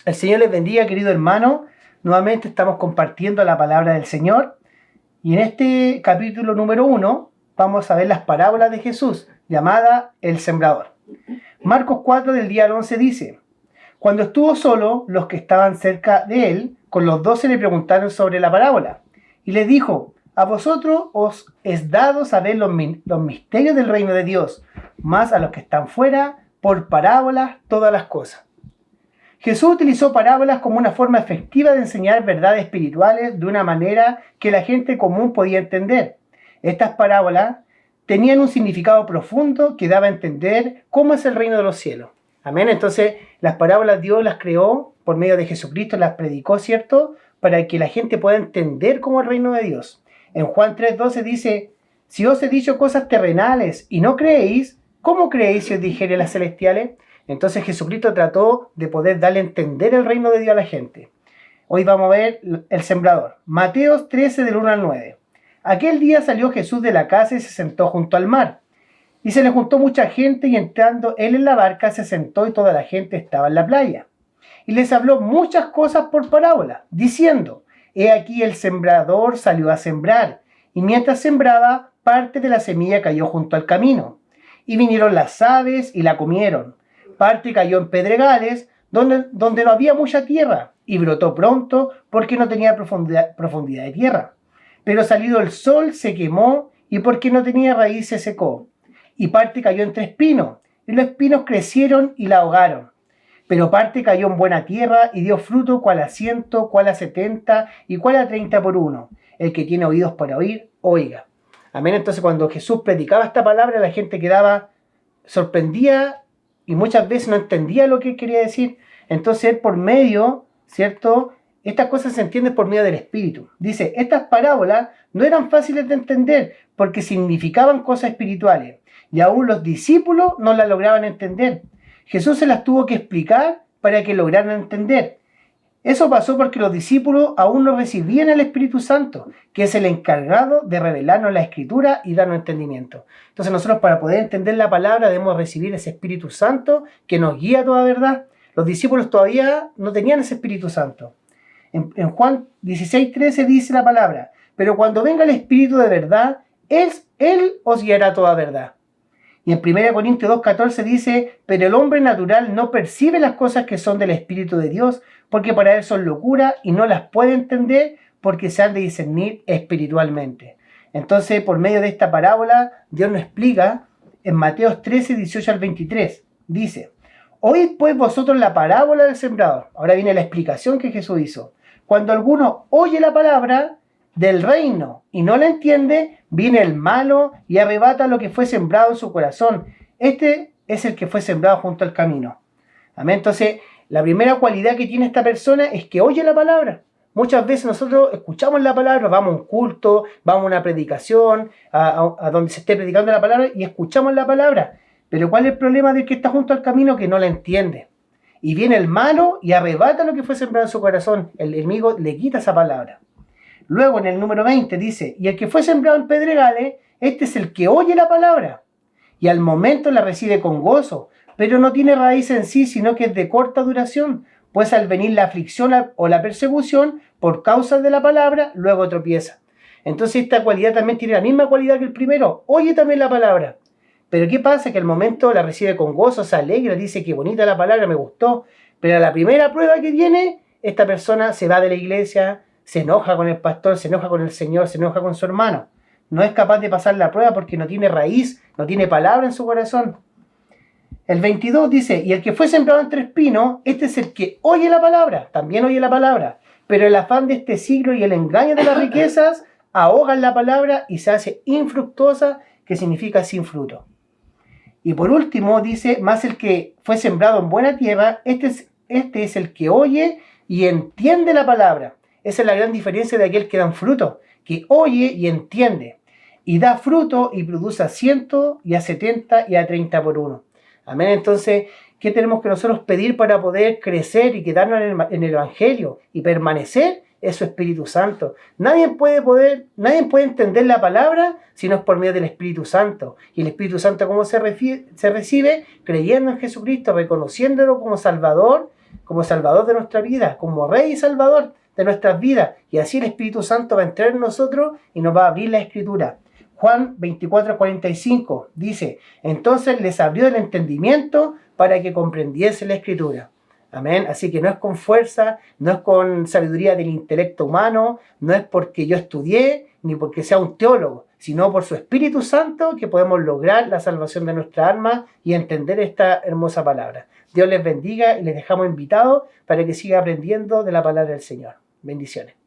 El Señor les bendiga, querido hermano. Nuevamente estamos compartiendo la palabra del Señor. Y en este capítulo número 1 vamos a ver las parábolas de Jesús, llamada El Sembrador. Marcos 4 del día al 11 dice: Cuando estuvo solo, los que estaban cerca de él, con los 12 le preguntaron sobre la parábola. Y les dijo: a vosotros os es dado saber los misterios del reino de Dios, mas a los que están fuera, por parábolas todas las cosas. Jesús utilizó parábolas como una forma efectiva de enseñar verdades espirituales de una manera que la gente común podía entender. Estas parábolas tenían un significado profundo que daba a entender cómo es el reino de los cielos. Amén. Entonces, las parábolas Dios las creó por medio de Jesucristo, las predicó, ¿cierto? Para que la gente pueda entender cómo es el reino de Dios. En Juan 3:12 dice: si os he dicho cosas terrenales y no creéis, ¿cómo creéis si os dijere las celestiales? Entonces Jesucristo trató de poder darle a entender el reino de Dios a la gente. Hoy vamos a ver el sembrador. Mateo 13 del 1 al 9. Aquel día salió Jesús de la casa y se sentó junto al mar. Y se le juntó mucha gente, y entrando él en la barca se sentó, y toda la gente estaba en la playa. Y les habló muchas cosas por parábola, diciendo: he aquí el sembrador salió a sembrar, y mientras sembraba, parte de la semilla cayó junto al camino. Y vinieron las aves y la comieron. Parte cayó en pedregales, donde no había mucha tierra, y brotó pronto, porque no tenía profundidad de tierra. Pero salido el sol se quemó, y porque no tenía raíz se secó. Y parte cayó entre espinos, y los espinos crecieron y la ahogaron. Pero parte cayó en buena tierra, y dio fruto, cuál a 100, cuál a 70, y cuál a 30 por uno. El que tiene oídos para oír, oiga. Amén. Entonces, cuando Jesús predicaba esta palabra, la gente quedaba sorprendida, y muchas veces no entendía lo que quería decir. Entonces, por medio, ¿cierto? Estas cosas se entienden por medio del Espíritu. Dice: estas parábolas no eran fáciles de entender porque significaban cosas espirituales, y aún los discípulos no las lograban entender. Jesús se las tuvo que explicar para que lograran entender. Eso pasó porque los discípulos aún no recibían el Espíritu Santo, que es el encargado de revelarnos la Escritura y darnos entendimiento. Entonces nosotros, para poder entender la palabra, debemos recibir ese Espíritu Santo que nos guía a toda verdad. Los discípulos todavía no tenían ese Espíritu Santo. En Juan 16:13 dice la palabra: pero cuando venga el Espíritu de verdad, Él os guiará a toda verdad. Y en 1 Corintios 2:14 dice: pero el hombre natural no percibe las cosas que son del Espíritu de Dios, porque para él son locura y no las puede entender, porque se han de discernir espiritualmente. Entonces, por medio de esta parábola, Dios nos explica en Mateo 13, 18 al 23. Dice: oíd pues vosotros la parábola del sembrador. Ahora viene la explicación que Jesús hizo. Cuando alguno oye la palabra del reino y no la entiende, viene el malo y arrebata lo que fue sembrado en su corazón. Este es el que fue sembrado junto al camino. Amén. Entonces, la primera cualidad que tiene esta persona es que oye la palabra. Muchas veces nosotros escuchamos la palabra, vamos a un culto, vamos a una predicación, a donde se esté predicando la palabra, y escuchamos la palabra. Pero ¿cuál es el problema del que está junto al camino? Que no la entiende. Y viene el malo y arrebata lo que fue sembrado en su corazón. El enemigo le quita esa palabra. Luego, en el número 20 dice: y el que fue sembrado en pedregales, este es el que oye la palabra, y al momento la recibe con gozo, pero no tiene raíz en sí, sino que es de corta duración, pues al venir la aflicción o la persecución por causa de la palabra, luego tropieza. Entonces esta cualidad también tiene la misma cualidad que el primero: oye también la palabra. Pero ¿qué pasa? Que al momento la recibe con gozo, se alegra, dice: qué bonita la palabra, me gustó. Pero a la primera prueba que viene, esta persona se va de la iglesia, se enoja con el pastor, se enoja con el Señor, se enoja con su hermano. No es capaz de pasar la prueba porque no tiene raíz, no tiene palabra en su corazón. El 22 dice: y el que fue sembrado entre espinos, este es el que oye la palabra, también oye la palabra, pero el afán de este siglo y el engaño de las riquezas ahogan la palabra y se hace infructuosa, que significa sin fruto. Y por último dice: más el que fue sembrado en buena tierra, este es el que oye y entiende la palabra. Esa es la gran diferencia de aquel que da fruto, que oye y entiende, y da fruto y produce a 100, y a 70 y a 30 por uno. Amén. Entonces, ¿qué tenemos que nosotros pedir para poder crecer y quedarnos en el Evangelio y permanecer? Es su Espíritu Santo. Nadie puede entender la palabra si no es por medio del Espíritu Santo. Y el Espíritu Santo, ¿cómo se recibe? Creyendo en Jesucristo, reconociéndolo como Salvador, como Salvador de nuestra vida, como Rey y Salvador de nuestras vidas. Y así el Espíritu Santo va a entrar en nosotros y nos va a abrir la Escritura. Juan 24:45 dice: entonces les abrió el entendimiento para que comprendiese la Escritura. Amén. Así que no es con fuerza, no es con sabiduría del intelecto humano, no es porque yo estudié, ni porque sea un teólogo, sino por su Espíritu Santo que podemos lograr la salvación de nuestra alma y entender esta hermosa palabra. Dios les bendiga y les dejamos invitados para que sigan aprendiendo de la palabra del Señor. Bendiciones.